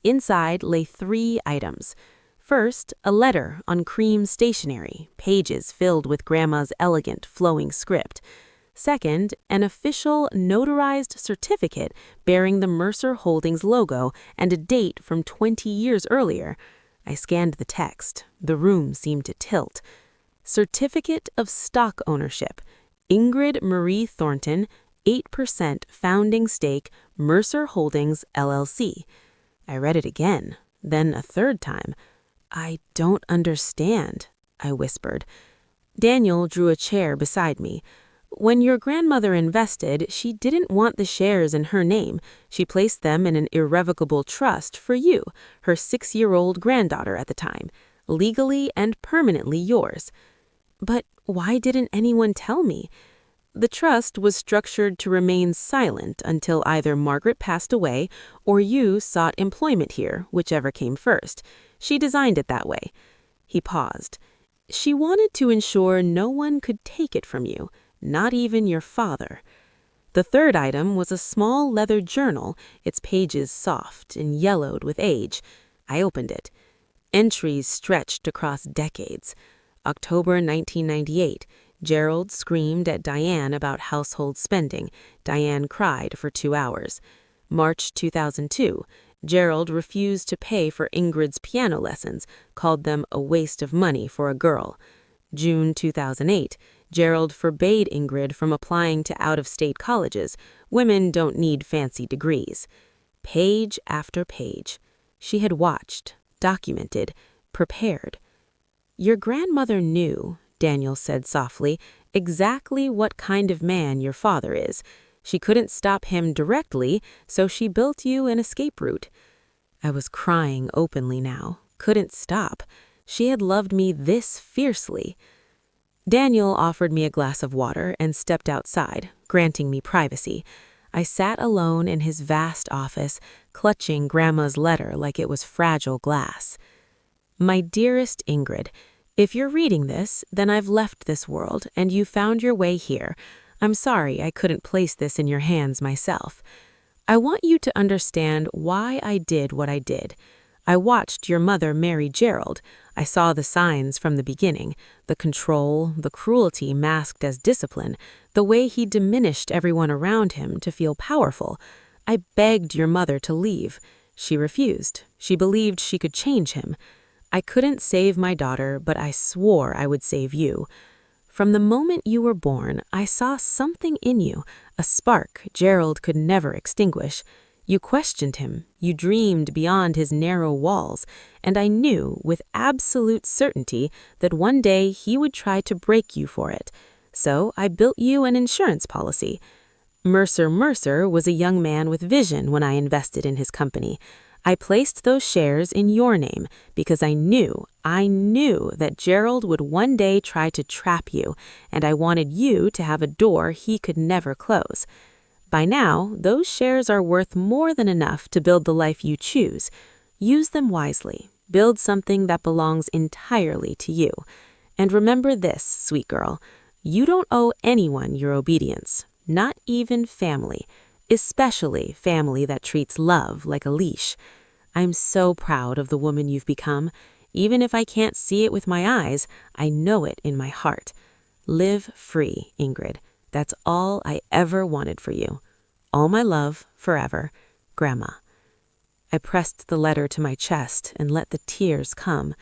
Inside lay 3 items. First, a letter on cream stationery, pages filled with Grandma's elegant, flowing script. Second, an official, notarized certificate bearing the Mercer Holdings logo and a date from 20 years earlier. I scanned the text. The room seemed to tilt. Certificate of stock ownership. Ingrid Marie Thornton, 8% founding stake, Mercer Holdings, LLC. I read it again, then a third time. "I don't understand," I whispered. Daniel drew a chair beside me. "When your grandmother invested, she didn't want the shares in her name. She placed them in an irrevocable trust for you, her 6-year-old granddaughter at the time, legally and permanently yours." "But why didn't anyone tell me?" "The trust was structured to remain silent until either Margaret passed away or you sought employment here, whichever came first. She designed it that way." He paused. "She wanted to ensure no one could take it from you. Not even your father. The third item was a small leather journal, its pages soft and yellowed with age. I opened it. Entries stretched across decades. October 1998. Gerald screamed at Diane about household spending. Diane cried for 2 hours. March 2002. Gerald refused to pay for Ingrid's piano lessons, called them a waste of money for a girl. June 2008. Gerald forbade Ingrid from applying to out-of-state colleges. Women don't need fancy degrees. Page after page. She had watched, documented, prepared. Your grandmother knew, Daniel said softly, exactly what kind of man your father is. She couldn't stop him directly, so she built you an escape route. I was crying openly now, couldn't stop. She had loved me this fiercely. Daniel offered me a glass of water and stepped outside, granting me privacy. I sat alone in his vast office, clutching Grandma's letter like it was fragile glass. My dearest Ingrid, if you're reading this, then I've left this world and you found your way here. I'm sorry I couldn't place this in your hands myself. I want you to understand why I did what I did. I watched your mother marry Gerald. I saw the signs from the beginning, the control, the cruelty masked as discipline, the way he diminished everyone around him to feel powerful. I begged your mother to leave. She refused. She believed she could change him. I couldn't save my daughter, but I swore I would save you. From the moment you were born, I saw something in you, a spark Gerald could never extinguish. You questioned him, you dreamed beyond his narrow walls, and I knew with absolute certainty that one day he would try to break you for it. So I built you an insurance policy. Mercer was a young man with vision when I invested in his company. I placed those shares in your name because I knew that Gerald would one day try to trap you, and I wanted you to have a door he could never close. By now, those shares are worth more than enough to build the life you choose. Use them wisely. Build something that belongs entirely to you. And remember this, sweet girl, you don't owe anyone your obedience, not even family. Especially family that treats love like a leash. I'm so proud of the woman you've become. Even if I can't see it with my eyes, I know it in my heart. Live free, Ingrid. That's all I ever wanted for you. All my love, forever, Grandma. I pressed the letter to my chest and let the tears come.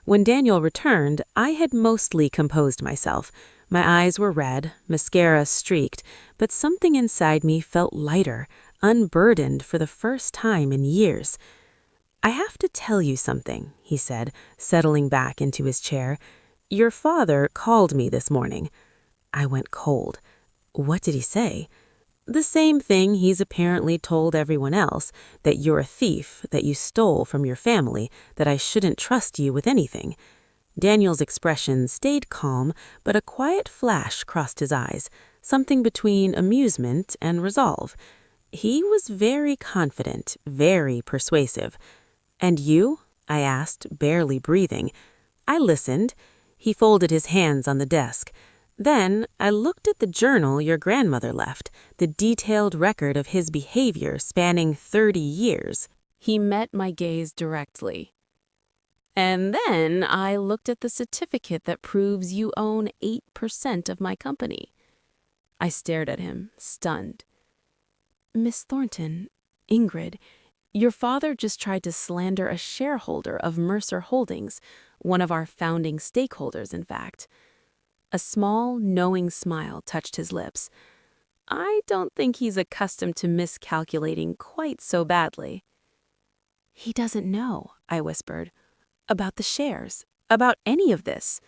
When Daniel returned, I had mostly composed myself. My eyes were red, mascara streaked, but something inside me felt lighter, unburdened for the first time in years. I have to tell you something, he said, settling back into his chair. Your father called me this morning. I went cold. What did he say? The same thing he's apparently told everyone else, that you're a thief, that you stole from your family, that I shouldn't trust you with anything. Daniel's expression stayed calm, but a quiet flash crossed his eyes, something between amusement and resolve. He was very confident, very persuasive. And you? I asked, barely breathing. I listened. He folded his hands on the desk. Then I looked at the journal your grandmother left, the detailed record of his behavior spanning 30 years. He met my gaze directly. And then I looked at the certificate that proves you own 8% of my company. I stared at him, stunned. Miss Thornton, Ingrid, your father just tried to slander a shareholder of Mercer Holdings, one of our founding stakeholders, in fact. A small, knowing smile touched his lips. I don't think he's accustomed to miscalculating quite so badly. He doesn't know, I whispered. About the shares, about any of this.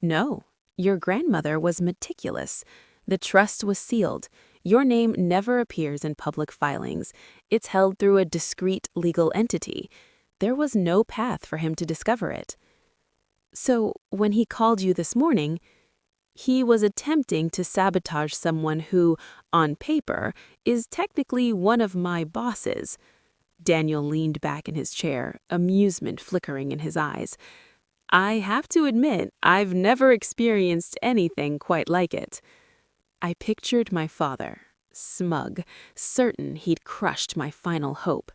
No, your grandmother was meticulous. The trust was sealed. Your name never appears in public filings. It's held through a discrete legal entity. There was no path for him to discover it. So, when he called you this morning, he was attempting to sabotage someone who, on paper, is technically one of my bosses. Daniel leaned back in his chair, amusement flickering in his eyes. I have to admit, I've never experienced anything quite like it. I pictured my father, smug, certain he'd crushed my final hope.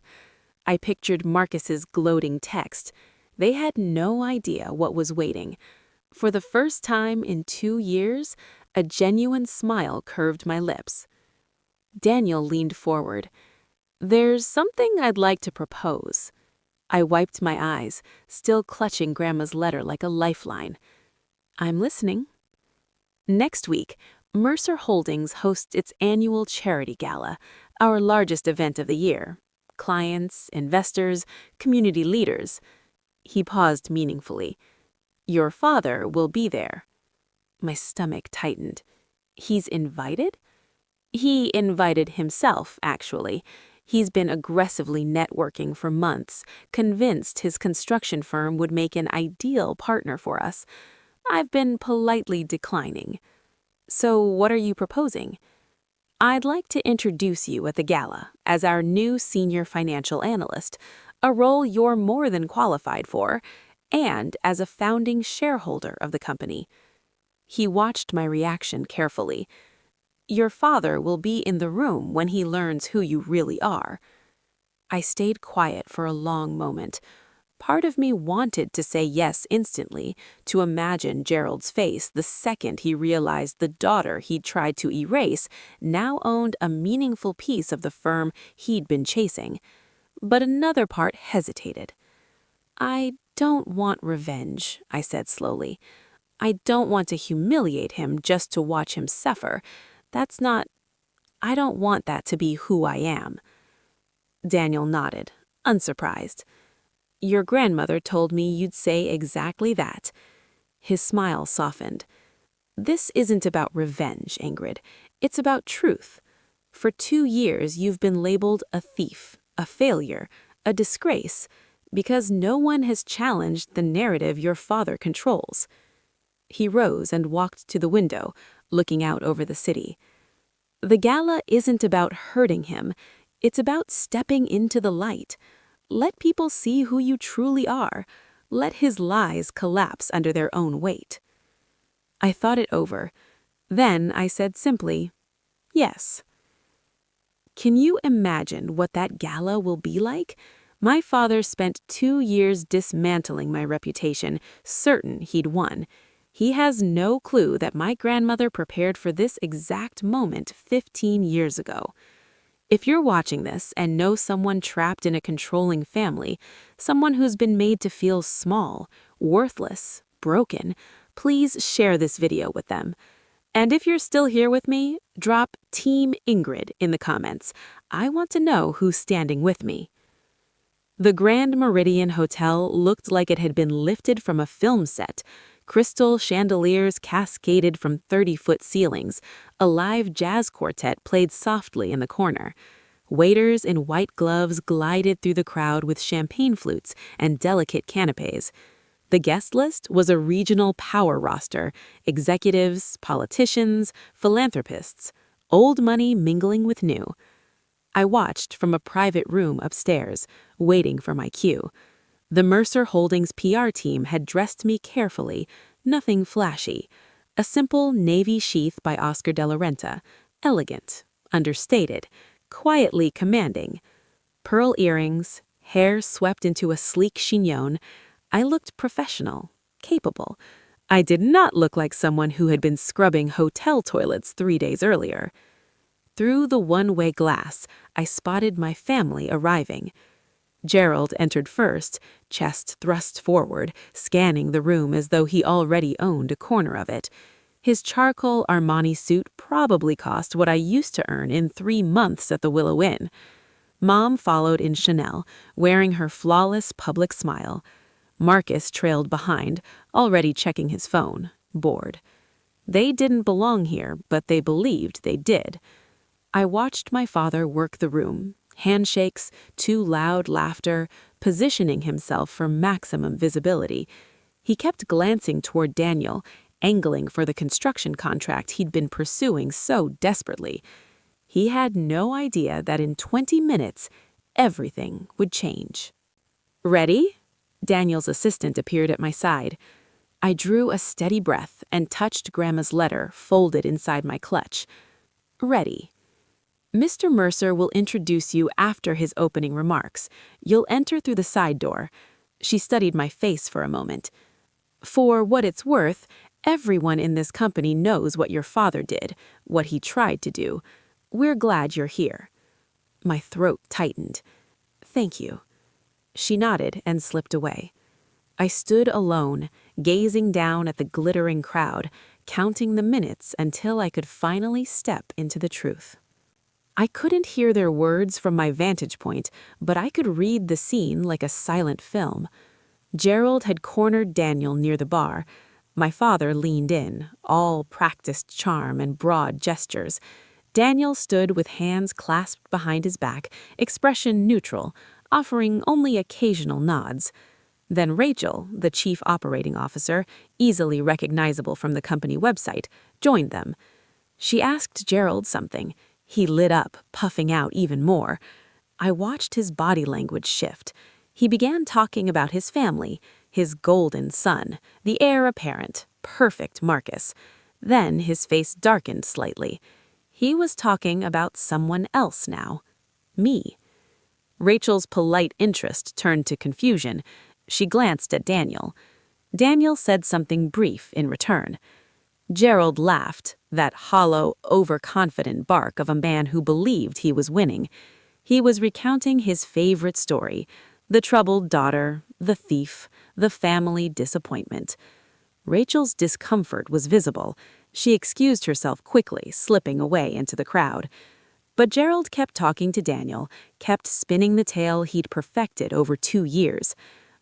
I pictured Marcus's gloating text. They had no idea what was waiting. For the first time in 2 years, a genuine smile curved my lips. Daniel leaned forward. "There's something I'd like to propose." I wiped my eyes, still clutching Grandma's letter like a lifeline. "I'm listening." Next week, Mercer Holdings hosts its annual charity gala, our largest event of the year. Clients, investors, community leaders. He paused meaningfully. "Your father will be there." My stomach tightened. "He's invited?" "He invited himself, actually. He's been aggressively networking for months, convinced his construction firm would make an ideal partner for us. I've been politely declining." "So what are you proposing?" "I'd like to introduce you at the gala as our new senior financial analyst, a role you're more than qualified for, and as a founding shareholder of the company." He watched my reaction carefully. "Your father will be in the room when he learns who you really are." I stayed quiet for a long moment. Part of me wanted to say yes instantly, to imagine Gerald's face the second he realized the daughter he'd tried to erase now owned a meaningful piece of the firm he'd been chasing. But another part hesitated. "I don't want revenge," I said slowly. "I don't want to humiliate him just to watch him suffer. I don't want that to be who I am." Daniel nodded, unsurprised. "Your grandmother told me you'd say exactly that." His smile softened. "This isn't about revenge, Ingrid. It's about truth. For 2 years you've been labeled a thief, a failure, a disgrace, because no one has challenged the narrative your father controls." He rose and walked to the window, looking out over the city. "The gala isn't about hurting him. It's about stepping into the light. Let people see who you truly are. Let his lies collapse under their own weight." I thought it over. Then I said simply, "Yes." Can you imagine what that gala will be like? My father spent 2 years dismantling my reputation, certain he'd won. He has no clue that my grandmother prepared for this exact moment 15 years ago. If you're watching this and know someone trapped in a controlling family, someone who's been made to feel small, worthless, broken, please share this video with them. And if you're still here with me, drop Team Ingrid in the comments. I want to know who's standing with me. The Grand Meridian Hotel looked like it had been lifted from a film set. Crystal chandeliers cascaded from 30-foot ceilings. A live jazz quartet played softly in the corner. Waiters in white gloves glided through the crowd with champagne flutes and delicate canapes. The guest list was a regional power roster: executives, politicians, philanthropists, old money mingling with new. I watched from a private room upstairs, waiting for my cue. The Mercer Holdings PR team had dressed me carefully, nothing flashy. A simple navy sheath by Oscar de la Renta, elegant, understated, quietly commanding. Pearl earrings, hair swept into a sleek chignon. I looked professional, capable. I did not look like someone who had been scrubbing hotel toilets 3 days earlier. Through the one-way glass, I spotted my family arriving. Gerald entered first, chest thrust forward, scanning the room as though he already owned a corner of it. His charcoal Armani suit probably cost what I used to earn in 3 months at the Willow Inn. Mom followed in Chanel, wearing her flawless public smile. Marcus trailed behind, already checking his phone, bored. They didn't belong here, but they believed they did. I watched my father work the room. Handshakes, too loud laughter, positioning himself for maximum visibility. He kept glancing toward Daniel, angling for the construction contract he'd been pursuing so desperately. He had no idea that in 20 minutes, everything would change. "Ready?" Daniel's assistant appeared at my side. I drew a steady breath and touched Grandma's letter folded inside my clutch. Ready. Mr. Mercer will introduce you after his opening remarks. You'll enter through the side door. She studied my face for a moment. For what it's worth, everyone in this company knows what your father did, what he tried to do. We're glad you're here. My throat tightened. Thank you. She nodded and slipped away. I stood alone, gazing down at the glittering crowd, counting the minutes until I could finally step into the truth. I couldn't hear their words from my vantage point, but I could read the scene like a silent film. Gerald had cornered Daniel near the bar. My father leaned in, all practiced charm and broad gestures. Daniel stood with hands clasped behind his back, expression neutral, offering only occasional nods. Then Rachel, the chief operating officer, easily recognizable from the company website, joined them. She asked Gerald something. He lit up, puffing out even more. I watched his body language shift. He began talking about his family, his golden son, the heir apparent, perfect Marcus. Then his face darkened slightly. He was talking about someone else now. Me. Rachel's polite interest turned to confusion. She glanced at Daniel. Daniel said something brief in return. Gerald laughed, that hollow, overconfident bark of a man who believed he was winning. He was recounting his favorite story, the troubled daughter, the thief, the family disappointment. Rachel's discomfort was visible. She excused herself quickly, slipping away into the crowd. But Gerald kept talking to Daniel, kept spinning the tale he'd perfected over 2 years.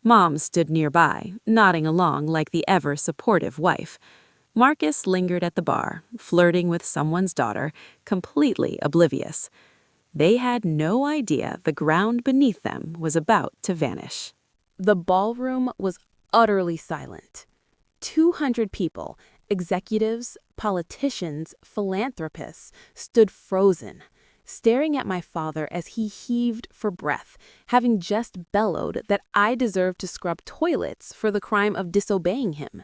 Mom stood nearby, nodding along like the ever-supportive wife. Marcus lingered at the bar, flirting with someone's daughter, completely oblivious. They had no idea the ground beneath them was about to vanish. The ballroom was utterly silent. 200 people, executives, politicians, philanthropists, stood frozen, staring at my father as he heaved for breath, having just bellowed that I deserved to scrub toilets for the crime of disobeying him.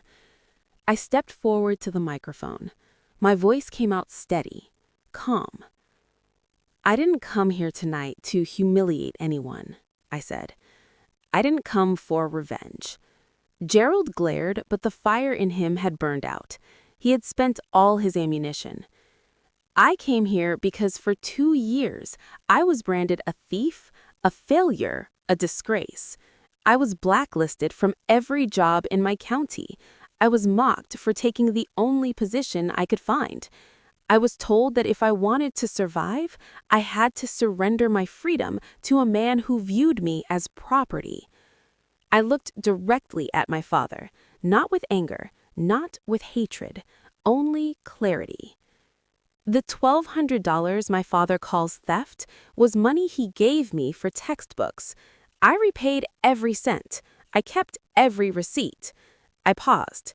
I stepped forward to the microphone. My voice came out steady, calm. I didn't come here tonight to humiliate anyone, I said. I didn't come for revenge. Gerald glared, but the fire in him had burned out. He had spent all his ammunition. I came here because for 2 years, I was branded a thief, a failure, a disgrace. I was blacklisted from every job in my county. I was mocked for taking the only position I could find. I was told that if I wanted to survive, I had to surrender my freedom to a man who viewed me as property. I looked directly at my father, not with anger, not with hatred, only clarity. The $1,200 my father calls theft was money he gave me for textbooks. I repaid every cent. I kept every receipt. I paused.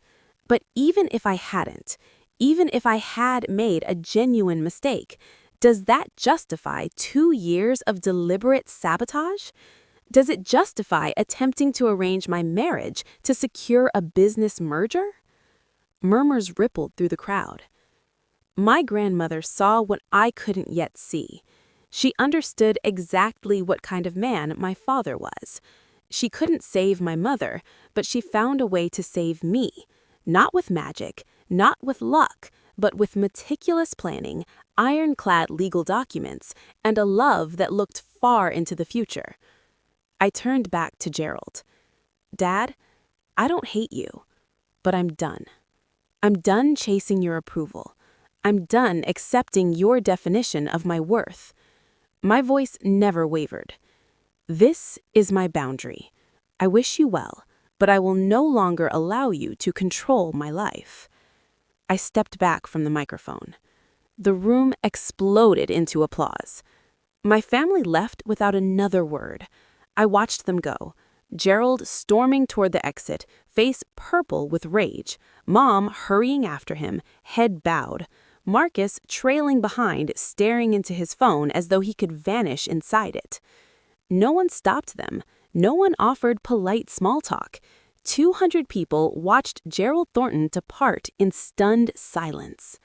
But even if I hadn't, even if I had made a genuine mistake, does that justify 2 years of deliberate sabotage? Does it justify attempting to arrange my marriage to secure a business merger? Murmurs rippled through the crowd. My grandmother saw what I couldn't yet see. She understood exactly what kind of man my father was. She couldn't save my mother, but she found a way to save me, not with magic, not with luck, but with meticulous planning, ironclad legal documents, and a love that looked far into the future. I turned back to Gerald. Dad, I don't hate you, but I'm done. I'm done chasing your approval. I'm done accepting your definition of my worth. My voice never wavered. This is my boundary. I wish you well, but I will no longer allow you to control my life. I stepped back from the microphone. The room exploded into applause. My family left without another word. I watched them go. Gerald storming toward the exit, face purple with rage. Mom hurrying after him, head bowed. Marcus trailing behind, staring into his phone as though he could vanish inside it. No one stopped them. No one offered polite small talk. 200 people watched Gerald Thornton depart in stunned silence.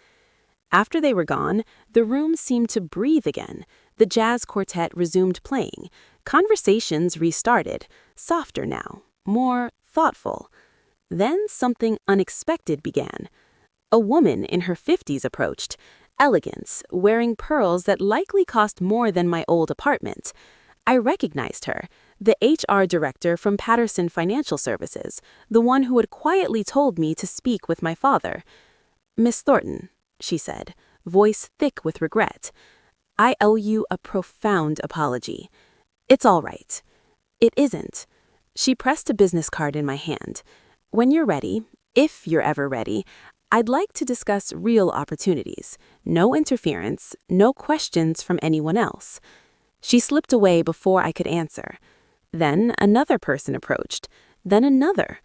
After they were gone, the room seemed to breathe again. The jazz quartet resumed playing. Conversations restarted, softer now, more thoughtful. Then something unexpected began. A woman in her 50s approached, elegance, wearing pearls that likely cost more than my old apartment. I recognized her, the HR director from Patterson Financial Services, the one who had quietly told me to speak with my father. "Miss Thornton," she said, voice thick with regret, "I owe you a profound apology. It's all right." "It isn't." She pressed a business card in my hand. "When you're ready, if you're ever ready, I'd like to discuss real opportunities. No interference, no questions from anyone else." She slipped away before I could answer. Then another person approached, then another.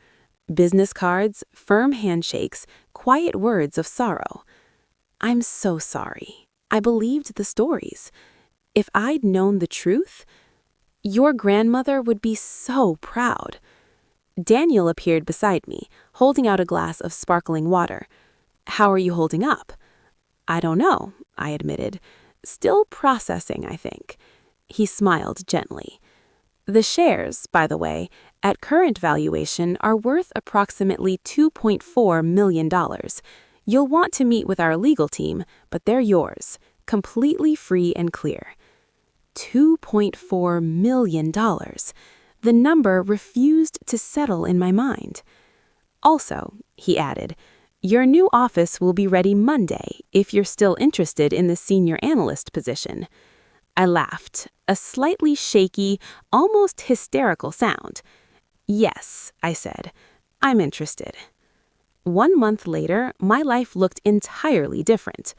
Business cards, firm handshakes, quiet words of sorrow. "I'm so sorry. I believed the stories. If I'd known the truth, your grandmother would be so proud." Daniel appeared beside me, holding out a glass of sparkling water. "How are you holding up?" "I don't know," I admitted. "Still processing, I think." He smiled gently. "The shares, by the way, at current valuation are worth approximately $2.4 million. You'll want to meet with our legal team, but they're yours, completely free and clear." $2.4 million. The number refused to settle in my mind. "Also," he added, "your new office will be ready Monday if you're still interested in the senior analyst position." I laughed, a slightly shaky, almost hysterical sound. "Yes," I said, "I'm interested." 1 month later, my life looked entirely different.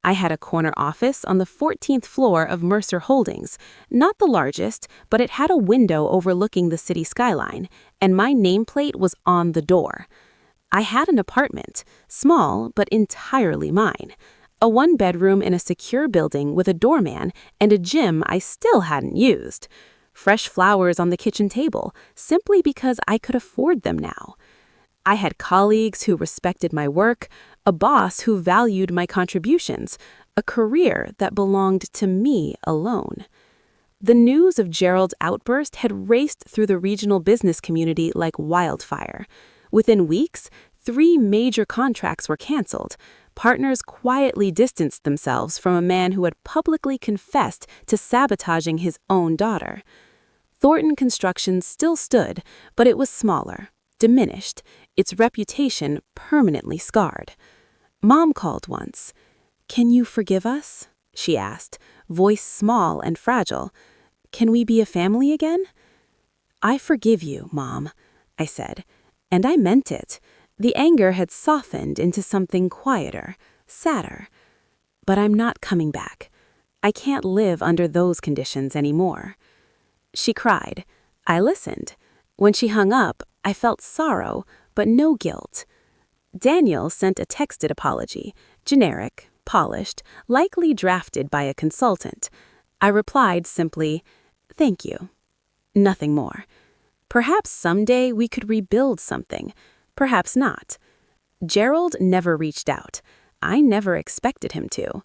I had a corner office on the 14th floor of Mercer Holdings, not the largest, but it had a window overlooking the city skyline, and my nameplate was on the door. I had an apartment, small but entirely mine. A 1-bedroom in a secure building with a doorman and a gym I still hadn't used. Fresh flowers on the kitchen table, simply because I could afford them now. I had colleagues who respected my work, a boss who valued my contributions, a career that belonged to me alone. The news of Gerald's outburst had raced through the regional business community like wildfire. Within weeks, 3 major contracts were canceled. Partners quietly distanced themselves from a man who had publicly confessed to sabotaging his own daughter. Thornton Construction still stood, but it was smaller, diminished, its reputation permanently scarred. Mom called once. "Can you forgive us?" she asked, voice small and fragile. "Can we be a family again?" "I forgive you, Mom," I said, and I meant it. The anger had softened into something quieter, sadder. "But I'm not coming back. I can't live under those conditions anymore." She cried. I listened. When she hung up, I felt sorrow, but no guilt. Daniel sent a texted apology, generic, polished, likely drafted by a consultant. I replied simply, "Thank you." Nothing more. Perhaps someday we could rebuild something. Perhaps not. Gerald never reached out. I never expected him to.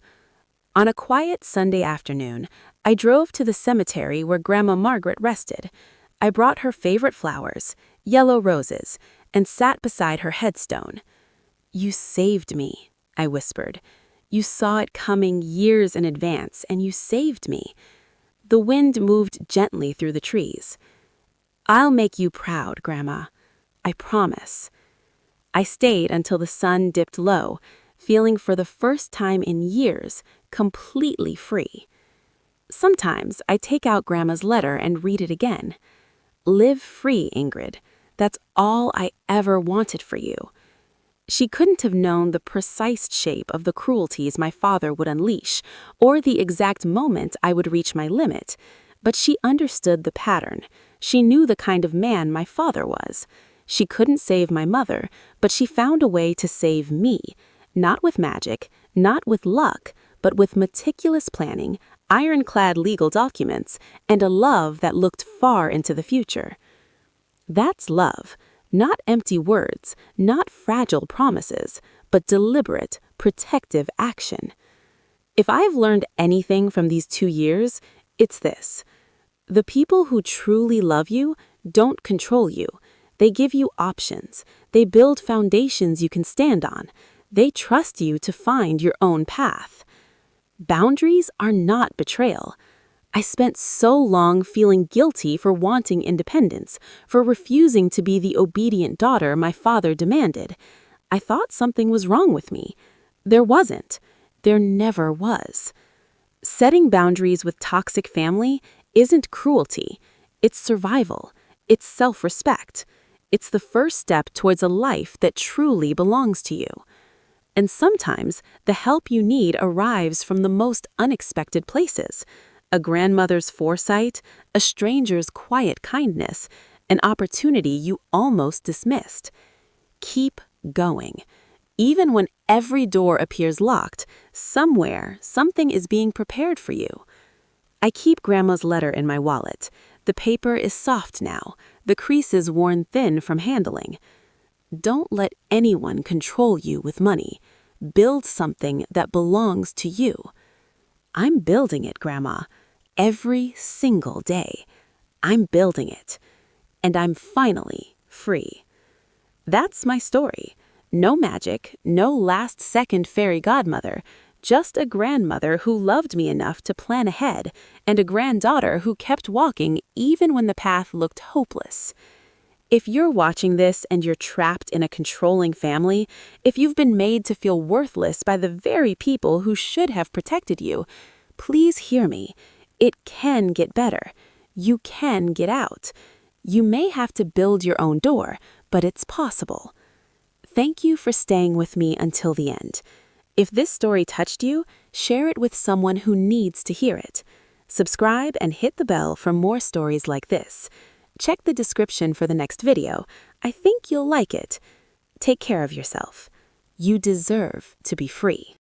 On a quiet Sunday afternoon, I drove to the cemetery where Grandma Margaret rested. I brought her favorite flowers, yellow roses, and sat beside her headstone. "You saved me," I whispered. "You saw it coming years in advance, and you saved me." The wind moved gently through the trees. "I'll make you proud, Grandma. I promise." I stayed until the sun dipped low, feeling for the first time in years completely free. Sometimes I take out Grandma's letter and read it again. "Live free, Ingrid. That's all I ever wanted for you." She couldn't have known the precise shape of the cruelties my father would unleash, or the exact moment I would reach my limit, but she understood the pattern. She knew the kind of man my father was. She couldn't save my mother, but she found a way to save me, not with magic, not with luck, but with meticulous planning, ironclad legal documents, and a love that looked far into the future. That's love. Not empty words, not fragile promises, but deliberate, protective action. If I've learned anything from these 2 years, it's this. The people who truly love you don't control you. They give you options. They build foundations you can stand on. They trust you to find your own path. Boundaries are not betrayal. I spent so long feeling guilty for wanting independence, for refusing to be the obedient daughter my father demanded. I thought something was wrong with me. There wasn't. There never was. Setting boundaries with toxic family isn't cruelty. It's survival. It's self-respect. It's the first step towards a life that truly belongs to you. And sometimes the help you need arrives from the most unexpected places. A grandmother's foresight, a stranger's quiet kindness, an opportunity you almost dismissed. Keep going. Even when every door appears locked, somewhere, something is being prepared for you. I keep Grandma's letter in my wallet. The paper is soft now, the creases worn thin from handling. Don't let anyone control you with money. Build something that belongs to you. I'm building it, Grandma. Every single day. I'm building it. And I'm finally free. That's my story. No magic, no last-second fairy godmother, just a grandmother who loved me enough to plan ahead, and a granddaughter who kept walking even when the path looked hopeless. If you're watching this and you're trapped in a controlling family, if you've been made to feel worthless by the very people who should have protected you, please hear me. It can get better. You can get out. You may have to build your own door, but it's possible. Thank you for staying with me until the end. If this story touched you, share it with someone who needs to hear it. Subscribe and hit the bell for more stories like this. Check the description for the next video. I think you'll like it. Take care of yourself. You deserve to be free.